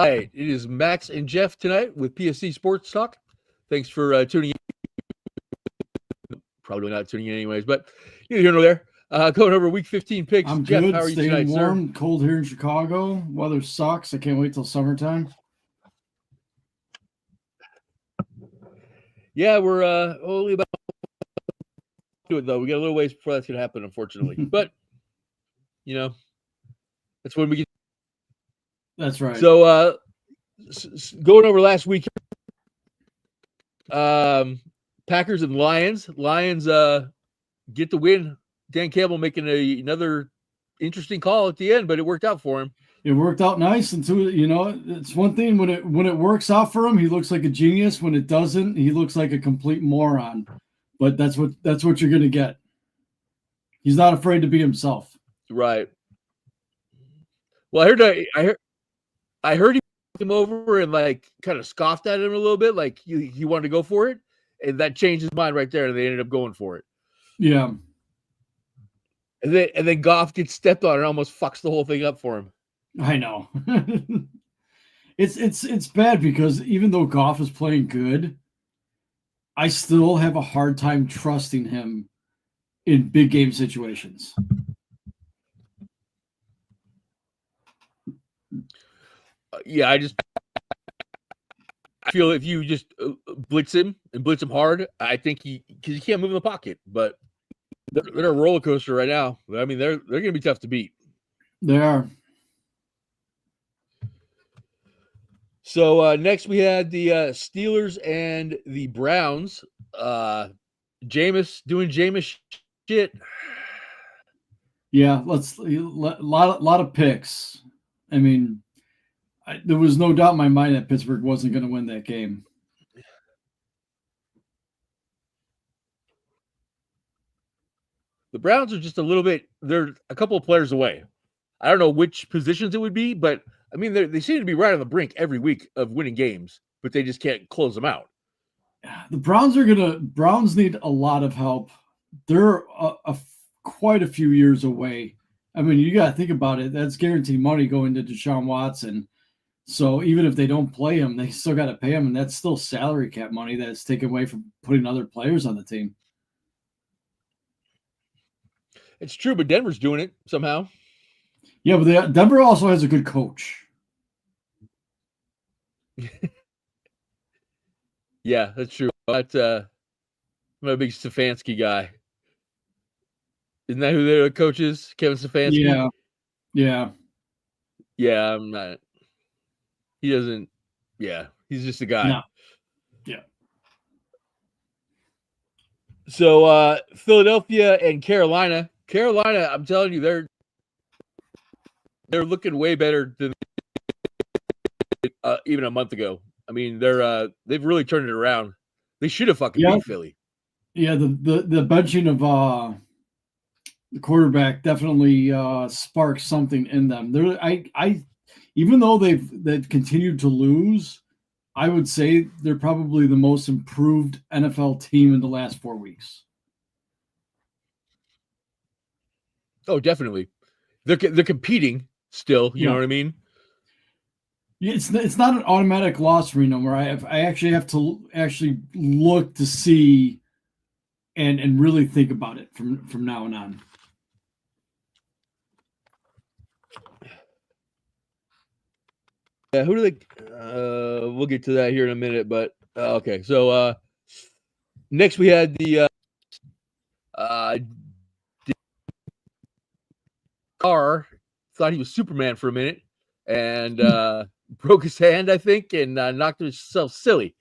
Hi, it is Max and Jeff tonight with PSC Sports Talk. Thanks for tuning in. Probably not tuning in anyways, but you're here nor there. Going over Week 15 picks. I'm Jeff, good. how are you Staying tonight, warm. sir? Cold here in Chicago. Weather sucks. I can't wait till summertime. Yeah, we're only about to it though. We got a little ways before that's gonna happen, unfortunately. But you know, that's when we get. That's right. So going over last week, Packers and Lions. Lions get the win. Dan Campbell making another interesting call at the end, but it worked out for him. It worked out nice until it's one thing when it works out for him, he looks like a genius. When it doesn't, he looks like a complete moron. But that's what you're gonna get. He's not afraid to be himself. Right. Well, I heard he came over and like kind of scoffed at him a little bit, like he wanted to go for it, and that changed his mind right there, and they ended up going for it. Yeah. And then Goff gets stepped on and almost fucks the whole thing up for him. I know. It's bad because even though Goff is playing good, I still have a hard time trusting him in big game situations. Yeah, I feel if you just blitz him hard, I think because he can't move in the pocket. But they're a roller coaster right now. I mean, they're going to be tough to beat. They are. So next we had the Steelers and the Browns. Jameis doing Jameis shit. Yeah, lot of picks. I mean, there was no doubt in my mind that Pittsburgh wasn't going to win that game. The Browns are just a little bit. They're a couple of players away. I don't know which positions it would be, but I mean they seem to be right on the brink every week of winning games, but they just can't close them out. The Browns need a lot of help. They're quite a few years away. I mean, you got to think about it. That's guaranteed money going to Deshaun Watson. So even if they don't play him, they still got to pay him, and that's still salary cap money that's taken away from putting other players on the team. It's true, but Denver's doing it somehow. Yeah, but Denver also has a good coach. Yeah, that's true. But I'm a big Stefanski guy. Isn't that who their coach is? Kevin Stefanski? Yeah. Yeah. Yeah, I'm not. He doesn't. Yeah, he's just a guy. No. Yeah. So Philadelphia and Carolina. Carolina, I'm telling you, they're looking way better than even a month ago. I mean, they've really turned it around. They should have fucking beat Philly. Yeah, the benching of the quarterback definitely sparked something in them. I even though they've continued to lose, I would say they're probably the most improved NFL team in the last 4 weeks. Oh, definitely. They're competing still. You know what I mean? It's not an automatic loss for me no more. I actually have to look to see and really think about it from now on. Yeah, who do they? We'll get to that here in a minute. But okay, so next we had the Carr thought he was Superman for a minute and broke his hand, I think, and knocked himself silly.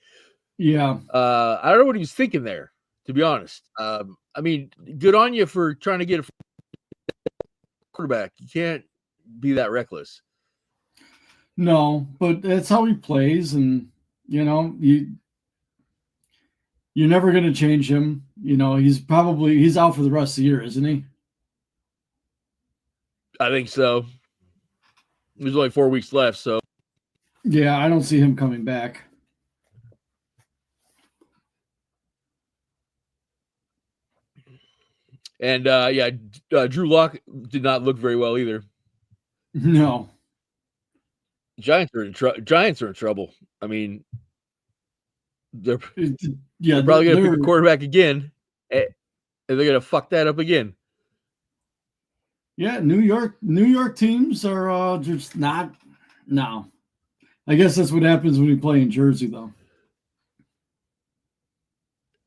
Yeah. I don't know what he was thinking there, to be honest. I mean, good on you for trying to get a quarterback. You can't be that reckless. No, but that's how he plays, and you're never going to change him. He's out for the rest of the year, isn't he? I think so. There's only 4 weeks left, so. Yeah, I don't see him coming back. And Drew Lock did not look very well either. No. Giants are in trouble. I mean, they're Yeah, probably going to pick a quarterback again, and they're going to fuck that up again. Yeah, New York teams are just not. No, I guess that's what happens when you play in Jersey, though.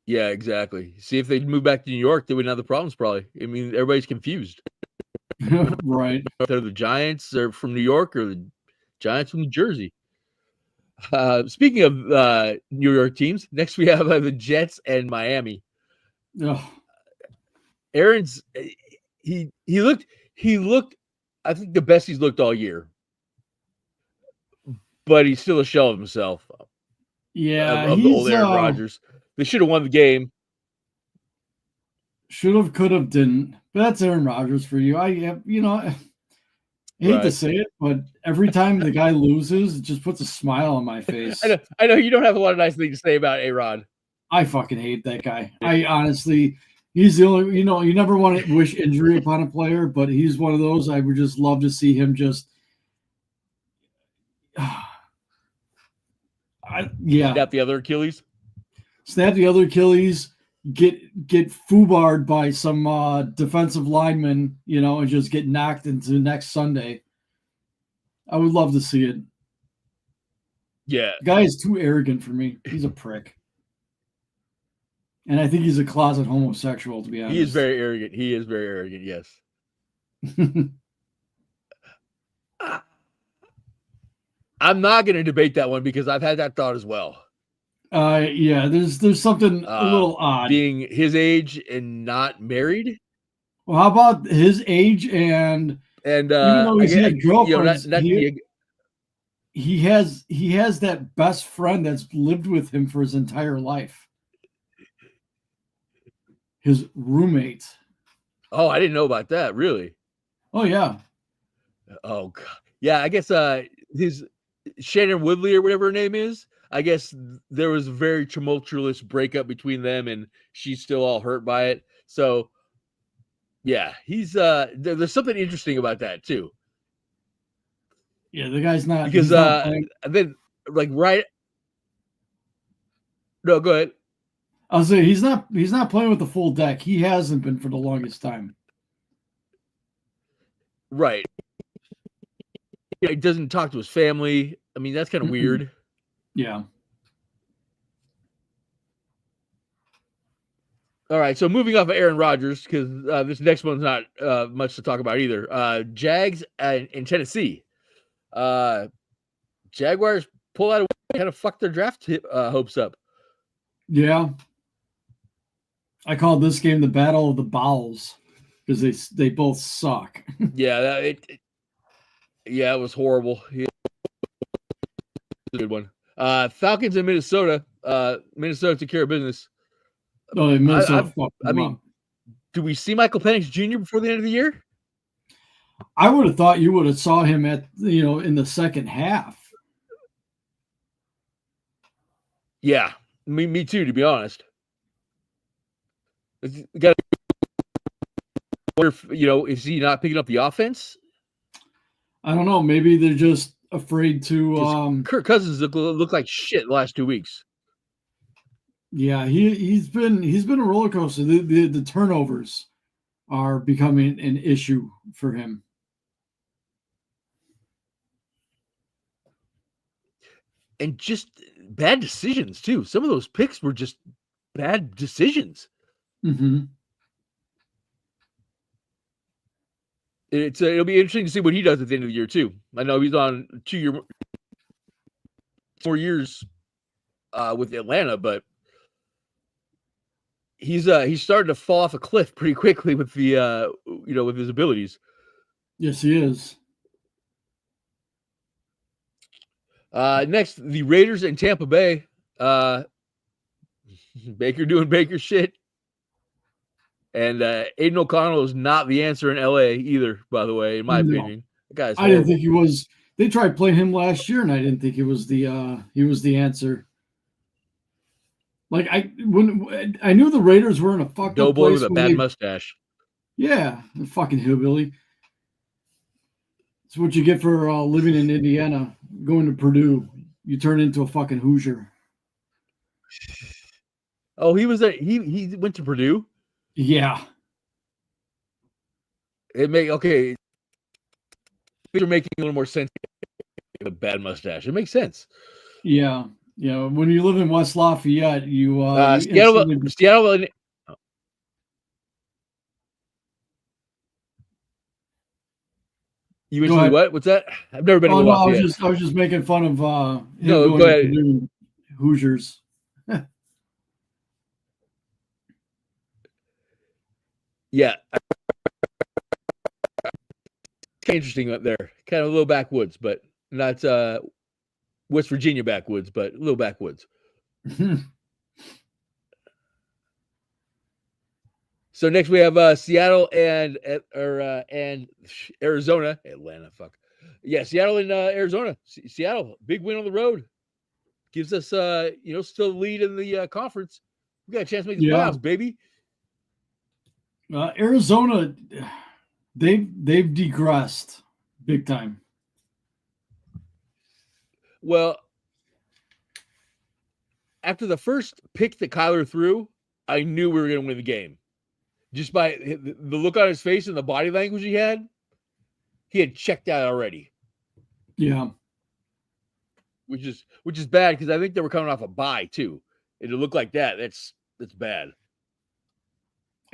Yeah, exactly. See, if they move back to New York, they wouldn't have the problems. Probably. I mean, everybody's confused. Right. They're the Giants are from New York, or the Giants from New Jersey. Speaking of New York teams, next we have the Jets and Miami. Ugh. Aaron's he looked I think the best he's looked all year, but he's still a shell of himself. Yeah, of the old Aaron Rodgers. They should have won the game. Should have, could have, didn't. But that's Aaron Rodgers for you. I hate to say it, but every time the guy loses, it just puts a smile on my face. I know you don't have a lot of nice things to say about A-Rod. I fucking hate that guy. I honestly, he's the only, you never want to wish injury upon a player, but he's one of those I would just love to see him just. Snap the other Achilles. Snap the other Achilles. Get foobarred by some defensive lineman, and just get knocked into next Sunday. I would love to see it. Yeah. The guy is too arrogant for me. He's a prick. And I think he's a closet homosexual, to be honest. He is very arrogant. Yes. I'm not going to debate that one because I've had that thought as well. Yeah, there's something a little odd. Being his age and not married. Well, how about his age and even though he's had girlfriends, he has that best friend that's lived with him for his entire life. His roommate. Oh, I didn't know about that. Really? Oh yeah. Oh God. Yeah, I guess his Shannon Woodley or whatever her name is. I guess there was a very tumultuous breakup between them, and she's still all hurt by it. So, yeah, he's there's something interesting about that too. Yeah, the guy's not because then like right. No, go ahead. I'll say he's not playing with the full deck. He hasn't been for the longest time. Right. He doesn't talk to his family. I mean, that's kind of weird. Yeah. All right, so moving off of Aaron Rodgers, because this next one's not much to talk about either. Jags in Tennessee. Jaguars pull out of kind of fucked their draft hopes up. Yeah. I call this game the Battle of the Bowels because they both suck. Yeah, it was horrible. Yeah. A good one. Falcons in Minnesota. Minnesota took care of business. No, Minnesota. I mean, do we see Michael Penix Jr. before the end of the year? I would have thought you would have saw him at in the second half. Yeah, me too. To be honest, got is he not picking up the offense? I don't know. Maybe they're just afraid to. Kirk Cousins look like shit the last 2 weeks. Yeah, he's been a roller coaster. The turnovers are becoming an issue for him. And just bad decisions too. Some of those picks were just bad decisions. Mm-hmm. It'll be interesting to see what he does at the end of the year too. I know he's on 4 years with Atlanta, but he's starting to fall off a cliff pretty quickly with the with his abilities. Yes, he is. Next, the Raiders in Tampa Bay. Baker doing Baker shit. And Aiden O'Connell is not the answer in LA either, by the way, in my opinion. The guy's horrible. I didn't think he was. They tried playing him last year, and I didn't think he was the answer. Like when I knew the Raiders were in a fucked up place with a bad mustache. Yeah, the fucking hillbilly. It's what you get for living in Indiana, going to Purdue. You turn into a fucking Hoosier. Oh, he was there. He went to Purdue. Yeah. It make okay. Things are making a little more sense. The bad mustache. It makes sense. Yeah. You know, when you live in West Lafayette, you Seattle. You mentioned what? What's that? I've never been to Lafayette. I was just making fun of him no, going go ahead. to Purdue Hoosiers. Yeah. Interesting up there. Kind of a little backwoods, but not West Virginia backwoods, but a little backwoods. So next we have Seattle and Arizona. Atlanta, fuck. Yeah, Seattle and Arizona. Seattle, big win on the road. Gives us still lead in the conference. We got a chance to make the playoffs, baby. Arizona, they've degressed big time. Well, after the first pick that Kyler threw, I knew we were going to win the game. Just by the look on his face and the body language he had checked out already. Yeah. Which is bad because I think they were coming off a bye too. And to look like that, that's bad.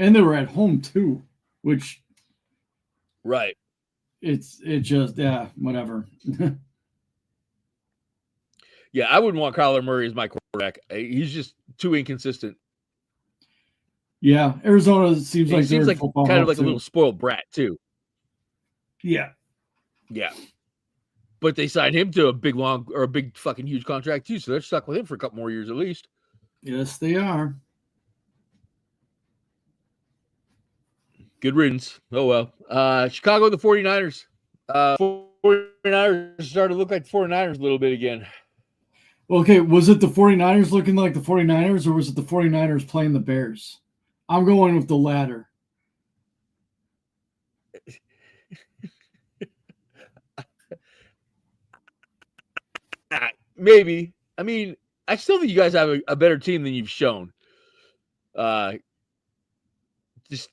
And they were at home too, which right. It just whatever. Yeah, I wouldn't want Kyler Murray as my quarterback. He's just too inconsistent. Yeah, Arizona seems like kind of like a little spoiled brat too. Yeah. Yeah. But they signed him to a big fucking huge contract too, so they're stuck with him for a couple more years at least. Yes, they are. Good riddance. Oh well. Chicago, the 49ers. 49ers started to look like the 49ers a little bit again. Okay, was it the 49ers looking like the 49ers, or was it the 49ers playing the Bears? I'm going with the latter. Maybe. I mean, I still think you guys have a better team than you've shown. It just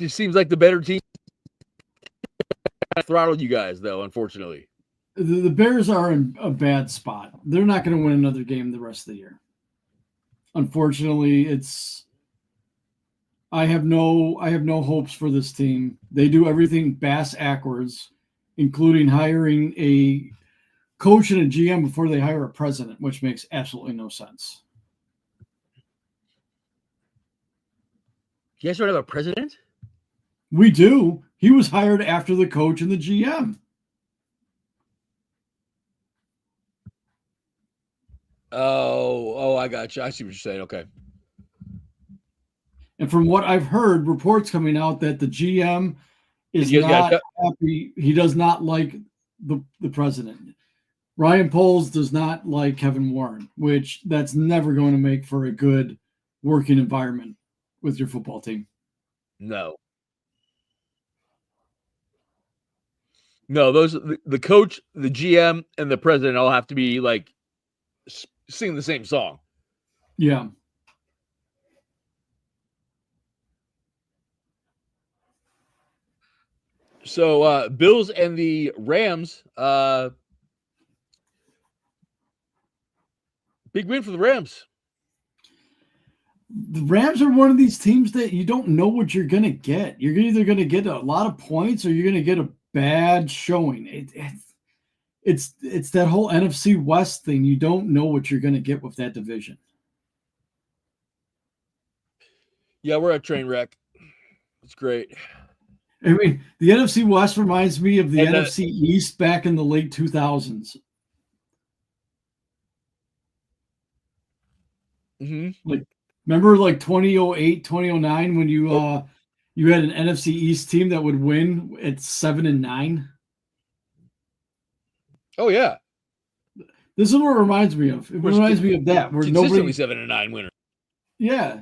seems like the better team throttled you guys, though, unfortunately. The Bears are in a bad spot. They're not going to win another game the rest of the year. Unfortunately, I have no hopes for this team. They do everything backwards, including hiring a coach and a GM before they hire a president, which makes absolutely no sense. You guys don't have a president? We do. He was hired after the coach and the GM. Oh, I got you. I see what you're saying. Okay. And from what I've heard, reports coming out that the GM is not happy. He does not like the president. Ryan Poles does not like Kevin Warren, which that's never going to make for a good working environment with your football team. No, those the coach, the GM, and the president all have to be like sing the same song. Yeah. So Bills and the Rams, big win for the Rams. The Rams are one of these teams that you don't know what you're going to get. You're either going to get a lot of points or you're going to get a bad showing. It's that whole NFC West thing. You don't know what you're going to get with that division. Yeah, we're a train wreck. It's great. I mean, the NFC West reminds me of the NFC East back in the late 2000s. Mm-hmm. Like, remember like 2008, 2009 when you had an NFC East team that would win at 7-9? Oh yeah. This is what it reminds me of. It reminds me of that. Where consistently 7-9 winner. Yeah.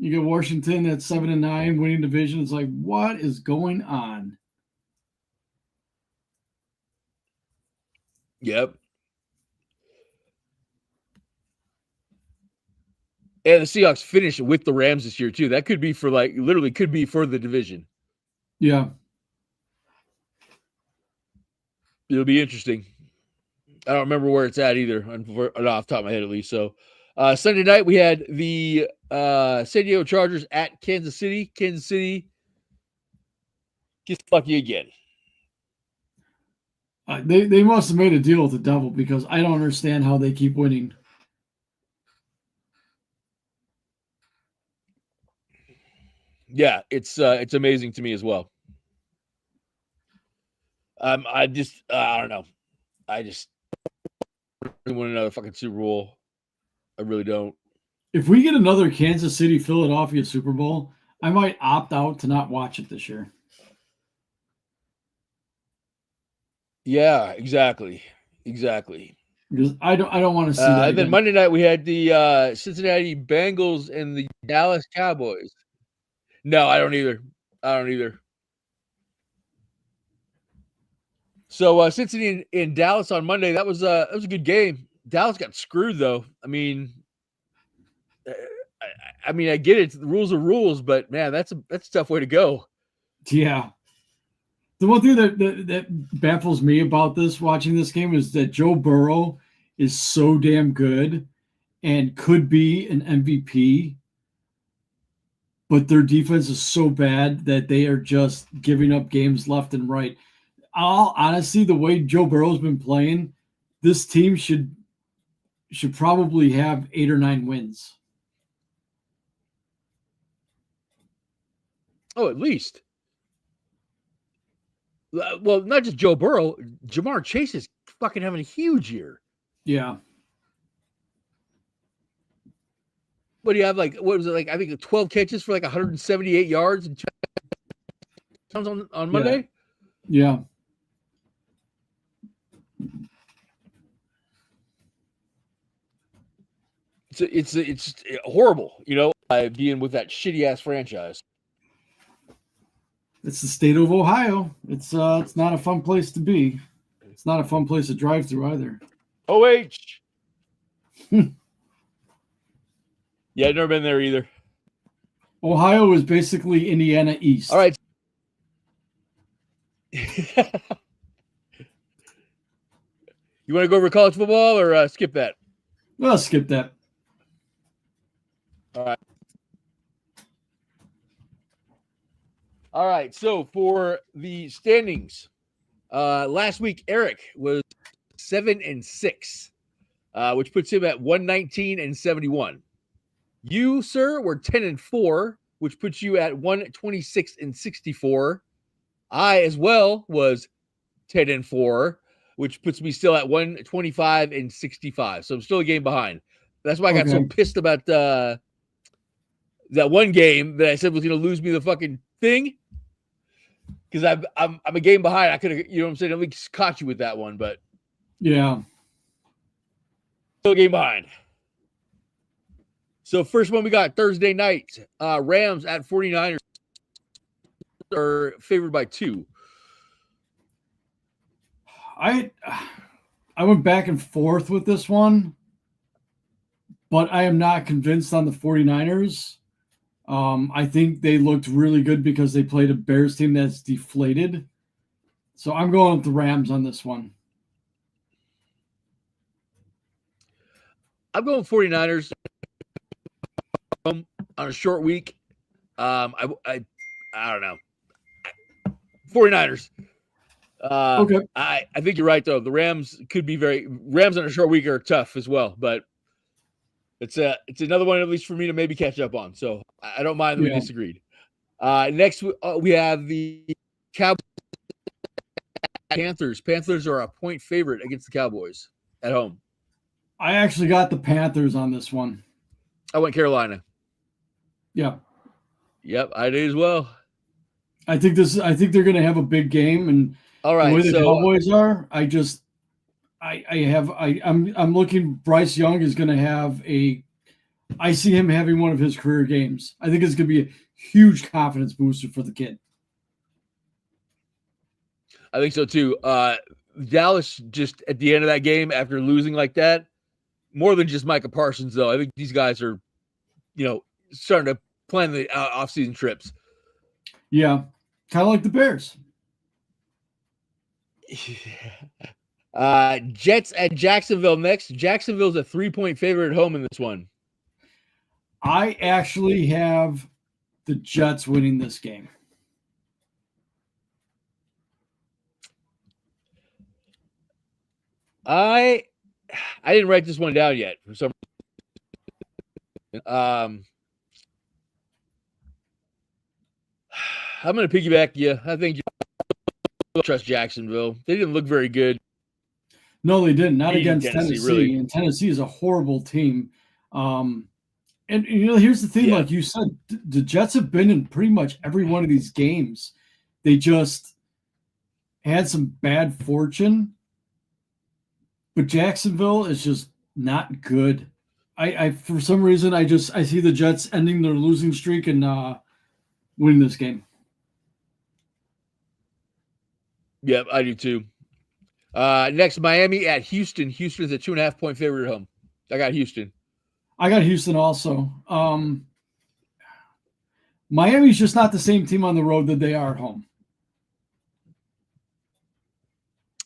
You get Washington at 7-9 winning division. It's like, what is going on? Yep. And the Seahawks finish with the Rams this year too. That could be for literally could be for the division. Yeah. It'll be interesting. I don't remember where it's at either, off the top of my head at least. So Sunday night we had the San Diego Chargers at Kansas City. Kansas City gets lucky again. They must have made a deal with the devil because I don't understand how they keep winning. Yeah, it's amazing to me as well. I don't know. I just really want another fucking Super Bowl. I really don't. If we get another Kansas City Philadelphia Super Bowl, I might opt out to not watch it this year. Yeah, exactly. Because I don't want to see that. And then Monday night we had the Cincinnati Bengals and the Dallas Cowboys. No, I don't either. So Cincinnati in Dallas on Monday, that was a good game. Dallas got screwed though. I mean, I get it. The rules are rules, but man, that's a tough way to go. Yeah. The one thing that baffles me about watching this game is that Joe Burrow is so damn good and could be an MVP, but their defense is so bad that they are just giving up games left and right. Honestly, the way Joe Burrow's been playing, this team should probably have 8 or 9 wins. Oh, at least. Well, not just Joe Burrow. Jamar Chase is fucking having a huge year. Yeah. What do you have? What was it? I think 12 catches for 178 yards and 2 touchdowns on Monday. Yeah. It's horrible, being with that shitty ass franchise. It's the state of Ohio. It's not a fun place to be. It's not a fun place to drive through either. OH. Yeah, I've never been there either. Ohio is basically Indiana East. All right. You want to go over college football or skip that? Well, skip that. All right. So for the standings, last week Eric was 7-6, which puts him at 119-71. You, sir, were 10-4, which puts you at 126-64. I as well was 10-4, which puts me still at 125-65. So I'm still a game behind. That's why I got so pissed about that one game that I said was going to lose me the fucking thing. Because I'm a game behind. I could have, you know what I'm saying? At least caught you with that one, but yeah, still a game behind. So first one we got Thursday night, Rams at 49ers are favored by 2. I went back and forth with this one, but I am not convinced on the 49ers. I think they looked really good because they played a Bears team that's deflated. So I'm going with the Rams on this one. I'm going 49ers on a short week. I don't know. 49ers. Okay. I think you're right though. The Rams could be Rams on a short week are tough as well, but it's another one at least for me to maybe catch up on. So I don't mind that we disagreed. Next we have the Cowboys. Panthers. Panthers are a point favorite against the Cowboys at home. I actually got the Panthers on this one. I went Carolina. Yeah. Yep, I did as well. I think they're going to have a big game, and all right, the way the Cowboys are, I'm looking. Bryce Young is going to have I see him having one of his career games. I think it's going to be a huge confidence booster for the kid. I think so too. Dallas just at the end of that game after losing like that, more than just Micah Parsons though. I think these guys are, starting to plan the off-season trips. Yeah, kind of like the Bears. Jets at Jacksonville next. Jacksonville's a 3-point favorite at home in this one. I actually have the Jets winning this game. I didn't write this one down yet for some reason. I'm going to piggyback you. I think you trust Jacksonville. They didn't look very good. No, they didn't. Not against Tennessee. Really. And Tennessee is a horrible team. And here's the thing, Yeah. like you said, the Jets have been in pretty much every one of these games. They just had some bad fortune. But Jacksonville is just not good. I for some reason I see the Jets ending their losing streak and winning this game. Yep, I do too. Next, Miami at Houston. Houston's a 2.5-point favorite at home. I got Houston. I got Houston also. Miami's just not the same team on the road that they are at home.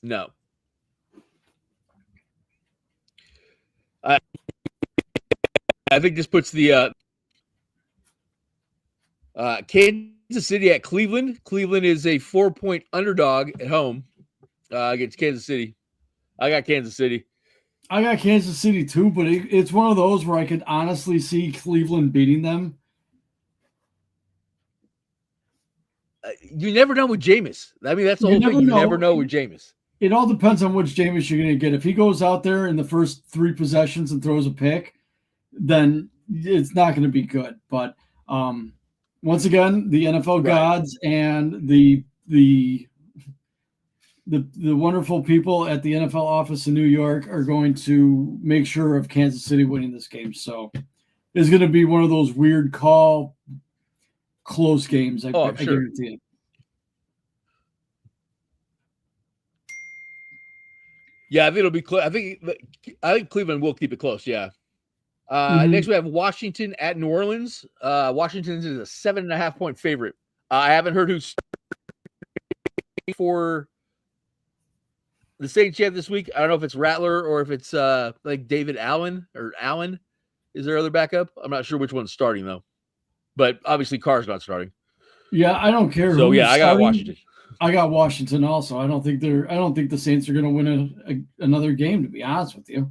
No. I think this puts the Kansas City at Cleveland. Cleveland is a 4-point underdog at home against Kansas City. I got Kansas City. I got Kansas City too, but it's one of those where I could honestly see Cleveland beating them. You never know with Jameis. I mean, that's the whole thing. You never know with Jameis. It all depends on which Jameis you're going to get. If he goes out there in the first 3 possessions and throws a pick, then it's not going to be good. But once again, the NFL gods and the wonderful people at the NFL office in New York are going to make sure of Kansas City winning this game. So it's going to be one of those weird call close games. I guarantee it. Yeah, I think it'll be close. I think Cleveland will keep it close. Yeah. Next, we have Washington at New Orleans. Washington is a 7.5-point favorite. I haven't heard who's for the Saints yet this week. I don't know if it's Rattler or if it's like David Allen or Allen is their other backup. I'm not sure which one's starting though. But obviously Carr's not starting. Yeah, I don't care. So yeah, I got Washington. I got Washington also. I don't think the Saints are going to win another game, to be honest with you.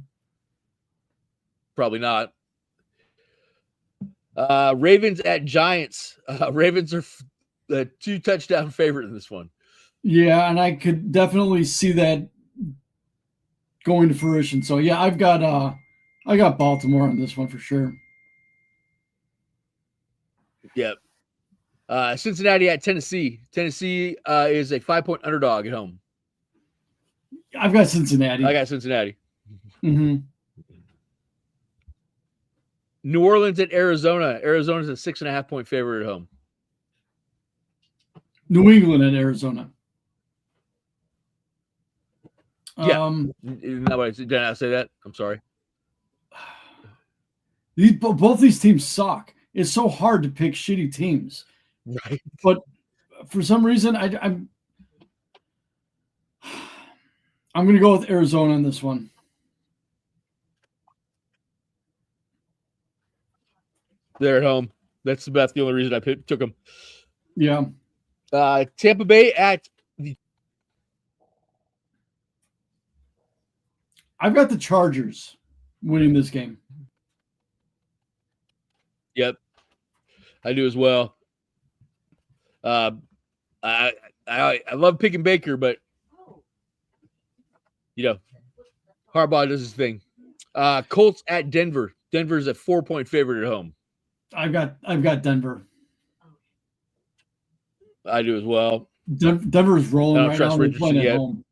Probably not. Ravens at Giants. Ravens are the 2-touchdown favorite in this one. Yeah, and I could definitely see that going to fruition. So yeah, I got Baltimore on this one for sure. Yep. Cincinnati at Tennessee. Tennessee is a 5-point underdog at home. I've got Cincinnati. I got Cincinnati. Mm-hmm. New Orleans at Arizona. Arizona's a 6.5-point favorite at home. New England at Arizona. Yeah. Did I say that? I'm sorry. Both these teams suck. It's so hard to pick shitty teams. Right. But for some reason, I'm going to go with Arizona on this one. They're at home. That's the only reason I took them. Yeah. Tampa Bay at the. I've got the Chargers winning this game. Yep, I do as well. I love picking Baker, but Harbaugh does his thing. Colts at Denver. Denver's a 4-point favorite at home. I've got Denver. I do as well. Denver's rolling right now. They're playing at home.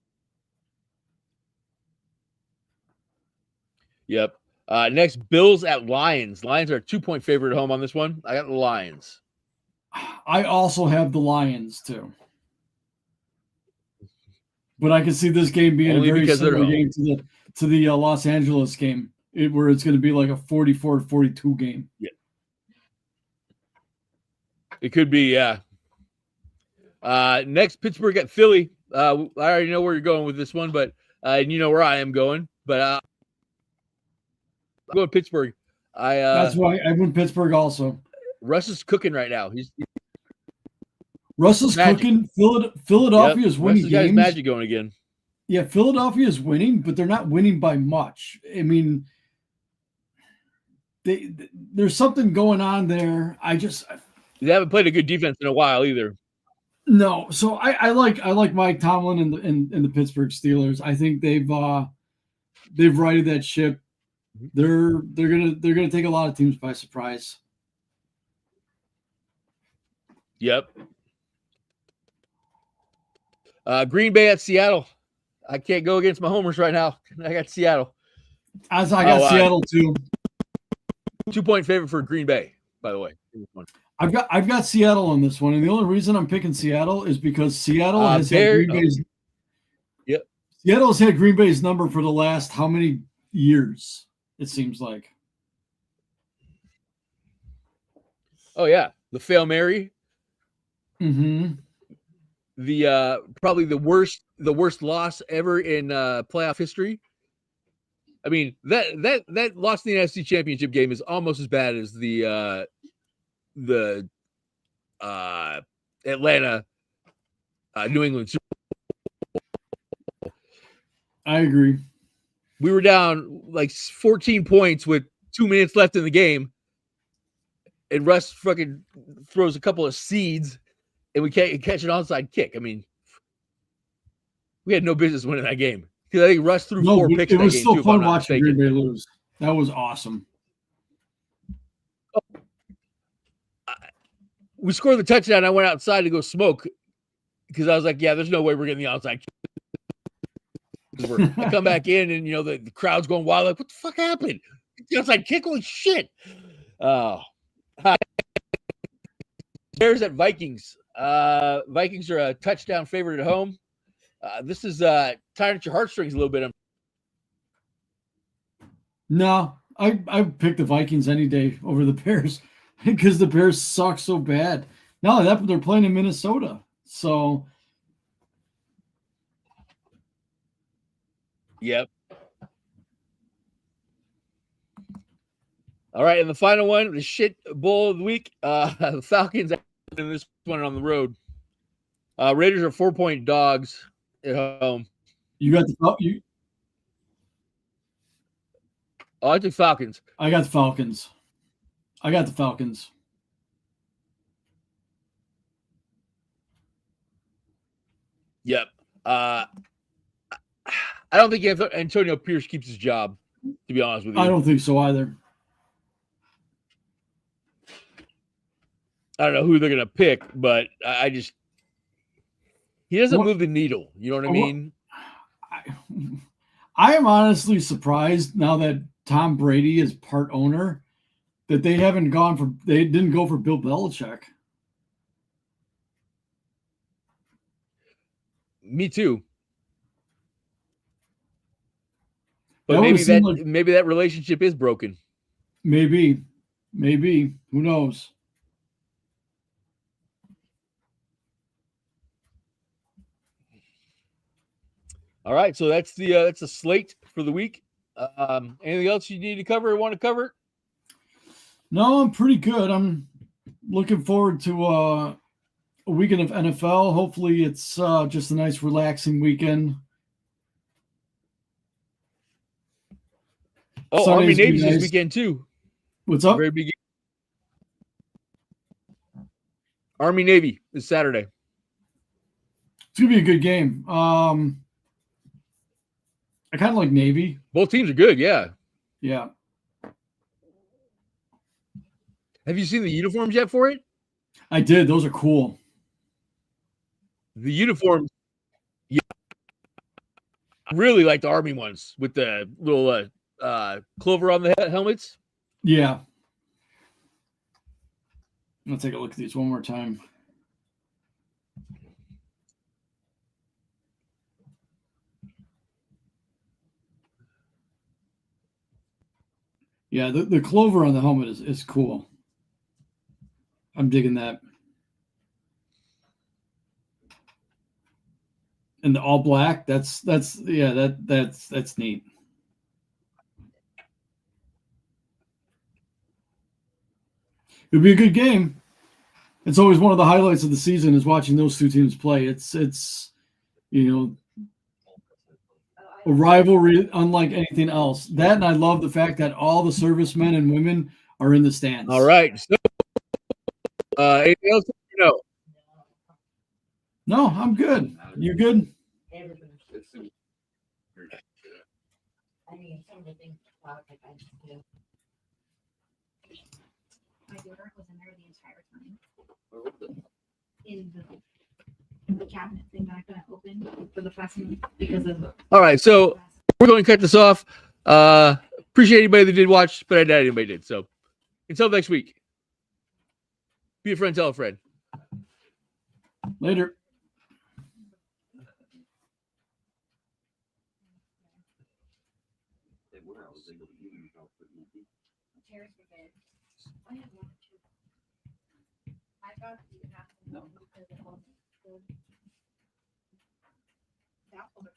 Yep. Next, Bills at Lions. Lions are a 2-point favorite at home on this one. I got the Lions. I also have the Lions too. But I can see this game being Only a very because they're similar home. game to the Los Angeles game, where it's going to be like a 44-42 game. Yeah. It could be, yeah. Next, Pittsburgh at Philly. I already know where you're going with this one, but you know where I am going. But I'm going Pittsburgh. That's why I went Pittsburgh also. Russ is cooking right now. Russell's magic. cooking. Philadelphia is winning Russ has got his games. magic going again. Yeah, Philadelphia is winning, but they're not winning by much. I mean, there's something going on there. They haven't played a good defense in a while either. No, so I like Mike Tomlin and the Pittsburgh Steelers. I think they've righted that ship. They're gonna take a lot of teams by surprise. Yep. Green Bay at Seattle. I can't go against my homers right now. I got Seattle. I got Seattle too. 2-point favorite for Green Bay, by the way. I've got Seattle on this one, and the only reason I'm picking Seattle is because Seattle has had Green Bay's. Yep. Seattle's had Green Bay's number for the last how many years? It seems like. Oh yeah, the Fail Mary. Mm-hmm. The probably the worst loss ever in playoff history. I mean, that loss in the NFC Championship game is almost as bad as the Atlanta New England Super Bowl. I agree. We were down like 14 points with 2 minutes left in the game, and Russ fucking throws a couple of seeds, and we can't catch an onside kick. I mean, we had no business winning that game. Because I think Russ threw 4 picks. It was still fun watching Green Bay lose. That was awesome. We scored the touchdown. I went outside to go smoke because I was like, yeah, there's no way we're getting the outside kick. I come back in and, the crowd's going wild. Like, what the fuck happened? The outside kick? Holy shit. Oh. Bears at Vikings. Vikings are a touchdown favorite at home. This is tying at your heartstrings a little bit. No, I pick the Vikings any day over the Bears because the Bears suck so bad. Not only that, but they're playing in Minnesota. So, yep. All right, and the final one, the shit bowl of the week. The Falcons in this one on the road. Raiders are 4-point dogs at home. You got the I took Falcons. I got the Falcons. Yep. I don't think Antonio Pierce keeps his job, to be honest with you. I don't think so either. I don't know who they're going to pick, but he doesn't move the needle. You know what I mean? I am honestly surprised now that Tom Brady is part owner that they didn't go for Bill Belichick. Me too. But maybe that relationship is broken. Maybe. Who knows? All right, so that's the slate for the week. Anything else you need to cover or want to cover? No, I'm pretty good. I'm looking forward to a weekend of NFL. Hopefully, it's just a nice, relaxing weekend. Oh, Sunday's Army Navy's this weekend too. What's up? Very big. Army Navy is Saturday. It's gonna be a good game. I kind of like Navy. Both teams are good, yeah. Yeah. Have you seen the uniforms yet for it? I did. Those are cool. The uniforms, yeah. I really like the Army ones with the little clover on the helmets. Yeah. Let's take a look at these one more time. Yeah, the clover on the helmet is cool. I'm digging that. And the all black, that's neat. It'll be a good game. It's always one of the highlights of the season is watching those two teams play. It's a rivalry unlike anything else. That, and I love the fact that all the servicemen and women are in the stands. All right. So, anything else? No. No, I'm good. You good? I mean, some of the things about like I just do. My daughter was in there the entire time. In the cabinet thing that I couldn't open for the fastening because of. All right. So we're going to cut this off. Appreciate anybody that did watch, but I doubt anybody did. So until next week, be a friend, tell a friend. Later. Chairs were good. I have one or two. I thought you have to know because it wasn't good. That one